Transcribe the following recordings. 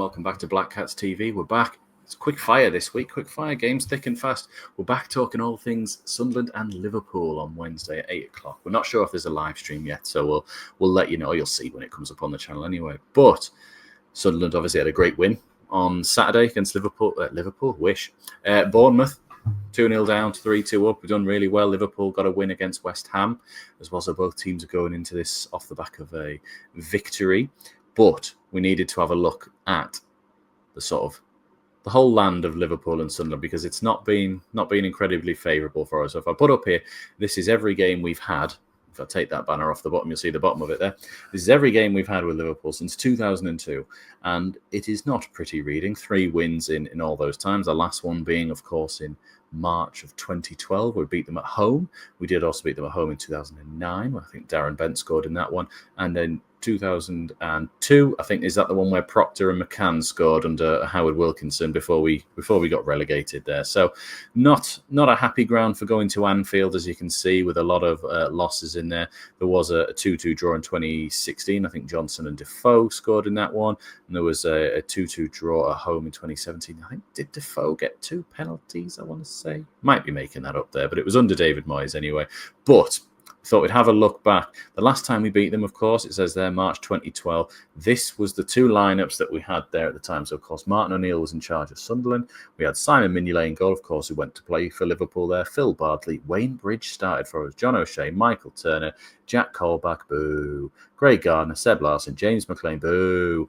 welcome back to Black Cats TV. We're back. It's quick fire this week. Quick fire games, thick and fast. We're back talking all things Sunderland and Liverpool on Wednesday at 8 o'clock. We're not sure if there's a live stream yet, so we'll let you know. You'll see when it comes up on the channel anyway. But Sunderland obviously had a great win on Saturday against Liverpool. Bournemouth, 2-0 down, 3-2 up. We've done really well. Liverpool got a win against West Ham as well. So both teams are going into this off the back of a victory. But we needed to have a look at the whole land of Liverpool and Sunderland, because it's not been incredibly favourable for us. So if I put up here, this is every game we've had. If I take that banner off the bottom, you'll see the bottom of it there. This is every game we've had with Liverpool since 2002. And it is not pretty reading. 3 wins in all those times. The last one being, of course, in March of 2012. We beat them at home. We did also beat them at home in 2009. I think Darren Bent scored in that one. And then 2002, I think, is that the one where Proctor and McCann scored under Howard Wilkinson before we got relegated there. So not a happy ground for going to Anfield, as you can see, with a lot of losses in there. There was a 2-2 draw in 2016. I think Johnson and Defoe scored in that one. And there was a 2-2 draw at home in 2017. I think, did Defoe get 2 penalties, I want to say? Might be making that up there, but it was under David Moyes anyway. But thought we'd have a look back. The last time we beat them, of course, it says there, March 2012. This was the 2 lineups that we had there at the time. So, of course, Martin O'Neill was in charge of Sunderland. We had Simon Mignolet in goal, of course, who went to play for Liverpool there. Phil Bardley, Wayne Bridge started for us. John O'Shea, Michael Turner, Jack Colback, boo. Craig Gardner, Seb Larson, James McLean, boo.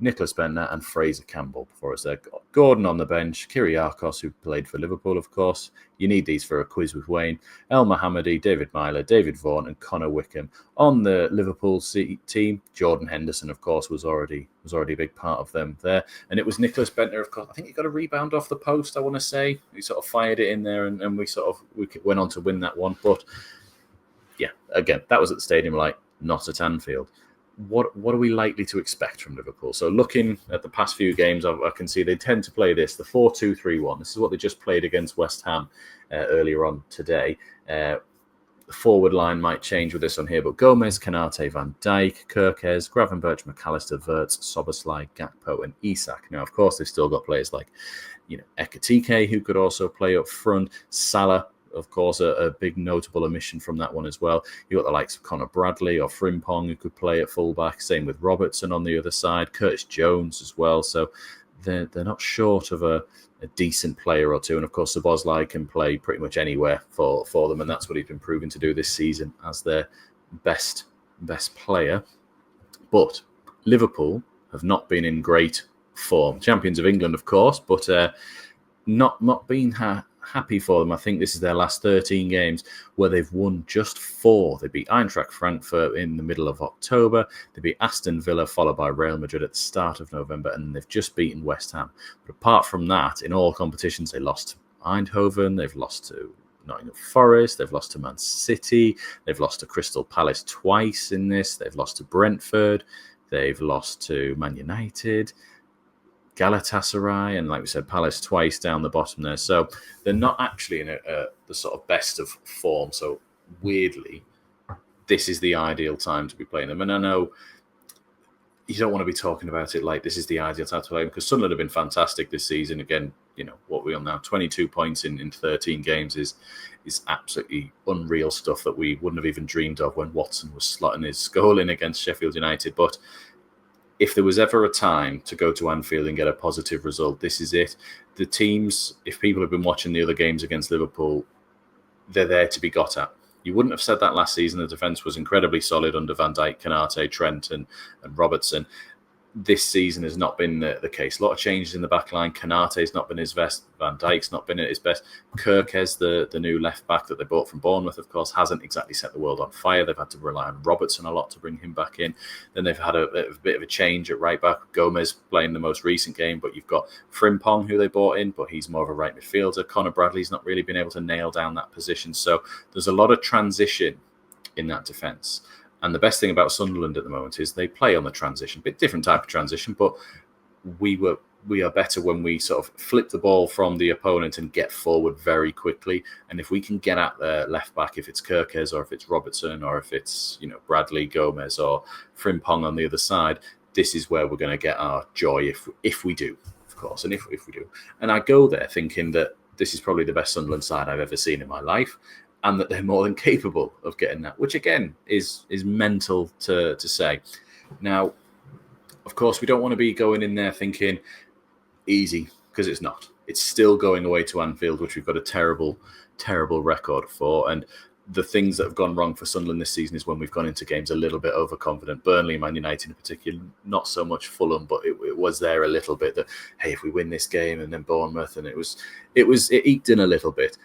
Nicholas Bentner and Fraser Campbell before us there. Gordon on the bench, Kyriakos, who played for Liverpool, of course. You need these for a quiz with Wayne. El Mohammadi, David Myler, David Vaughan, and Connor Wickham. On the Liverpool team, Jordan Henderson, of course, was already a big part of them there. And it was Nicholas Bentner, of course. I think he got a rebound off the post, I want to say. He sort of fired it in there, and we went on to win that one. But yeah, again, that was at the Stadium Light, not at Anfield. What are we likely to expect from Liverpool? So looking at the past few games, I can see they tend to play this, the 4-2-3-1. This is what they just played against West Ham earlier on today. The forward line might change with this on here, but Gomez, Canate, Van Dijk, Kirkes, Gravenberch, McAllister, Wirtz, Soboslai, Gakpo, and Isak. Now, of course, they've still got players like Ekatike, who could also play up front. Salah, of course, a big notable omission from that one as well. You've got the likes of Connor Bradley or Frimpong, who could play at fullback. Same with Robertson on the other side. Curtis Jones as well. So they're not short of a decent player or two. And, of course, Soboslai can play pretty much anywhere for them. And that's what he's been proving to do this season as their best player. But Liverpool have not been in great form. Champions of England, of course, but not been happy for them. I think this is their last 13 games where they've won just 4. They beat Eintracht Frankfurt in the middle of October. They beat Aston Villa, followed by Real Madrid at the start of November, and they've just beaten West Ham. But apart from that, in all competitions, they lost to Eindhoven, they've lost to Nottingham Forest, they've lost to Man City, they've lost to Crystal Palace twice in this, they've lost to Brentford, they've lost to Man United, Galatasaray, and like we said, Palace twice down the bottom there. So they're not actually in the sort of best of form. So weirdly, this is the ideal time to be playing them. And I know you don't want to be talking about it like this is the ideal time to play them, because Sunderland have been fantastic this season. Again, what we're on now, 22 points in 13 games is absolutely unreal stuff that we wouldn't have even dreamed of when Watson was slotting his goal in against Sheffield United. But if there was ever a time to go to Anfield and get a positive result, this is it. The teams, if people have been watching the other games against Liverpool, they're there to be got at. You wouldn't have said that last season. The defence was incredibly solid under Van Dijk, Canate, Trent and Robertson. This season has not been the case. A lot of changes in the back line. Canate's not been his best. Van Dijk's not been at his best. Kirkes, the new left-back that they bought from Bournemouth, of course, hasn't exactly set the world on fire. They've had to rely on Robertson a lot to bring him back in. Then they've had a bit of a change at right-back. Gomez playing the most recent game, but you've got Frimpong, who they bought in, but he's more of a right midfielder. Connor Bradley's not really been able to nail down that position. So there's a lot of transition in that defence. And the best thing about Sunderland at the moment is they play on the transition, bit different type of transition, but we are better when we sort of flip the ball from the opponent and get forward very quickly. And if we can get at the left back, if it's Kirkes or if it's Robertson or if it's Bradley, Gomez or Frimpong on the other side, this is where we're going to get our joy if we do, of course, and if we do. And I go there thinking that this is probably the best Sunderland side I've ever seen in my life, and that they're more than capable of getting that, which again is mental to say. Now, of course, we don't want to be going in there thinking easy, because it's not. It's still going away to Anfield, which we've got a terrible record for. And the things that have gone wrong for Sunderland this season is when we've gone into games a little bit overconfident. Burnley, Man United in particular, not so much Fulham, but it was there a little bit that, hey, if we win this game, and then Bournemouth, and it eked in a little bit.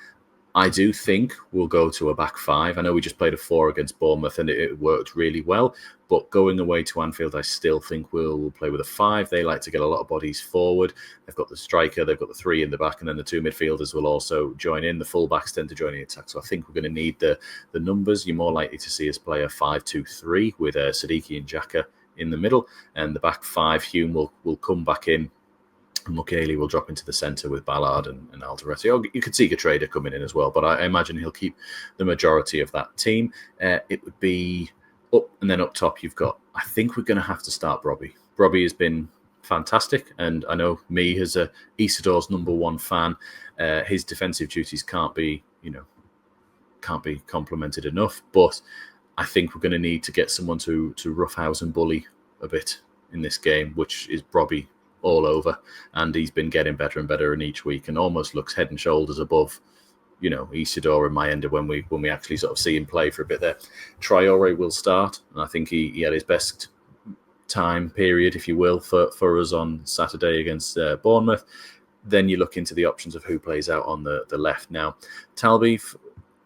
I do think we'll go to a back five. I know we just played a 4 against Bournemouth and it worked really well, but going away to Anfield, I still think we'll play with a 5. They like to get a lot of bodies forward. They've got the striker, they've got the 3 in the back, and then the 2 midfielders will also join in. The full-backs tend to join in the attack, so I think we're going to need the numbers. You're more likely to see us play a 5-2-3 with Siddiqui and Xhaka in the middle, and the back 5, Hume will come back in. And Mukiele will drop into the centre with Ballard and Alderete. Oh, you could see Trader coming in as well, but I imagine he'll keep the majority of that team. It would be up, and then up top you've got, I think we're going to have to start Brobbey. Brobbey has been fantastic, and I know me as a Isidor's number 1 fan, his defensive duties can't be complimented enough, but I think we're going to need to get someone to roughhouse and bully a bit in this game, which is Brobbey all over, and he's been getting better and better in each week, and almost looks head and shoulders above, Isidore and Mayenda when we actually sort of see him play for a bit there. Traore will start, and I think he had his best time period, if you will, for us on Saturday against Bournemouth. Then you look into the options of who plays out on the left. Now, Talby,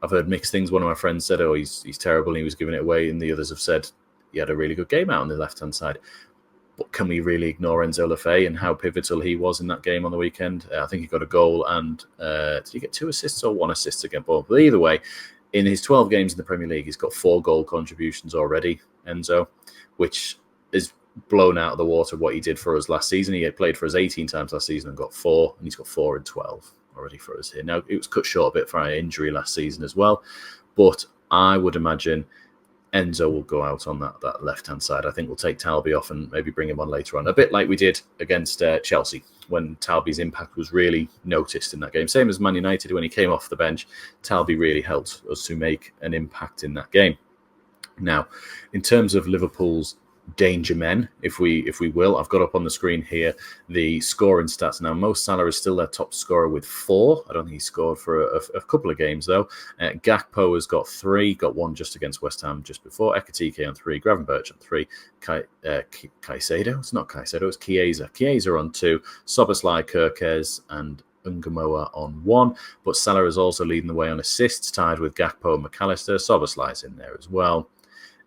I've heard mixed things. One of my friends said, oh, he's terrible, and he was giving it away, and the others have said he had a really good game out on the left-hand side. But can we really ignore Enzo Lefebvre and how pivotal he was in that game on the weekend? I think he got a goal, and did he get 2 assists or 1 assist against Bournemouth? But either way, in his 12 games in the Premier League, he's got 4 goal contributions already, Enzo, which is blown out of the water what he did for us last season. He had played for us 18 times last season and got 4, and he's got 4 in 12 already for us here. Now, it was cut short a bit for an injury last season as well, but I would imagine Enzo will go out on that left-hand side. I think we'll take Talby off and maybe bring him on later on, a bit like we did against Chelsea when Talby's impact was really noticed in that game. Same as Man United when he came off the bench. Talby really helped us to make an impact in that game. Now, in terms of Liverpool's danger men, if we will, I've got up on the screen here the scoring stats. Now, Mo Salah is still their top scorer with 4. I don't think he scored for a couple of games though. Gakpo has got 3, got 1 just against West Ham just before. Ekitike on 3, Gravenberch on 3, Caicedo, it's not Caicedo, it's Chiesa on 2, Szoboszlai, Kirkez and Ungamoa on 1, but Salah is also leading the way on assists, tied with Gakpo and McAllister. Szoboszlai's in there as well.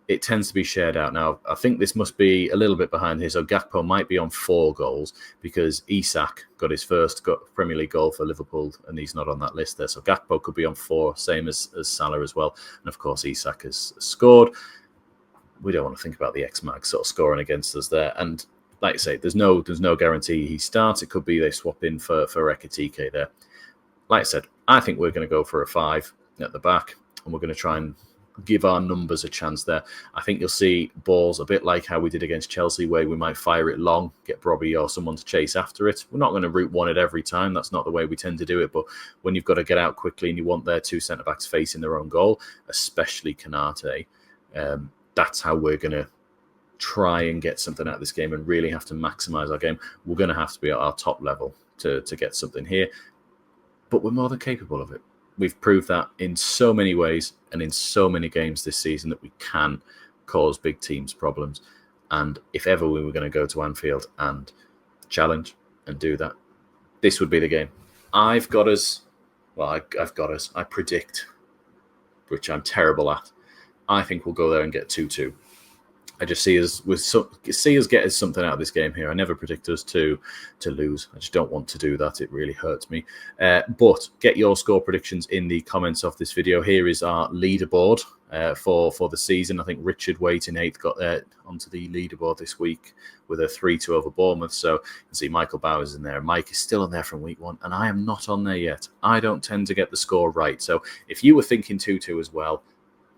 It tends to be shared out. Now, I think this must be a little bit behind here. So Gakpo might be on 4 goals because Isak got his first Premier League goal for Liverpool, and he's not on that list there. So Gakpo could be on 4, same as Salah as well. And of course, Isak has scored. We don't want to think about the X-Mag sort of scoring against us there. And like I say, there's no guarantee he starts. It could be they swap in for Ekitike there. Like I said, I think we're going to go for a 5 at the back, and we're going to try and give our numbers a chance there. I think you'll see balls a bit like how we did against Chelsea, where we might fire it long, get Brobbey or someone to chase after it. We're not going to route one it every time. That's not the way we tend to do it. But when you've got to get out quickly and you want their 2 centre-backs facing their own goal, especially Canate, that's how we're going to try and get something out of this game and really have to maximise our game. We're going to have to be at our top level to get something here. But we're more than capable of it. We've proved that in so many ways and in so many games this season that we can cause big teams problems. And if ever we were going to go to Anfield and challenge and do that, this would be the game. I've got us. I predict, which I'm terrible at. I think we'll go there and get 2-2. I just see us get us something out of this game here. I never predict us to lose. I just don't want to do that. It really hurts me. But get your score predictions in the comments of this video. Here is our leaderboard for the season. I think Richard Waite in 8th got onto the leaderboard this week with a 3-2 over Bournemouth. So you can see Michael Bowers in there. Mike is still on there from week 1, and I am not on there yet. I don't tend to get the score right. So if you were thinking 2-2 as well,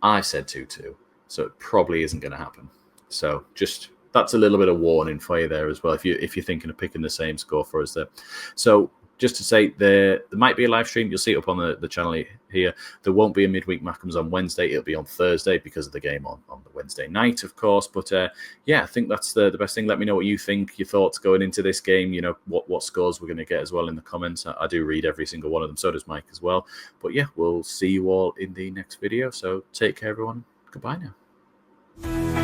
I said 2-2. So it probably isn't going to happen. So just that's a little bit of warning for you there as well, if you're thinking of picking the same score for us there. So just to say, there might be a live stream. You'll see it up on the channel here. There won't be a midweek Mackems on Wednesday. It'll be on Thursday because of the game on the Wednesday night, of course. But yeah, I think that's the best thing. Let me know what you think, your thoughts going into this game. You know, what scores we're going to get as well in the comments. I do read every single one of them. So does Mike as well. But yeah, we'll see you all in the next video. So take care, everyone. Goodbye now.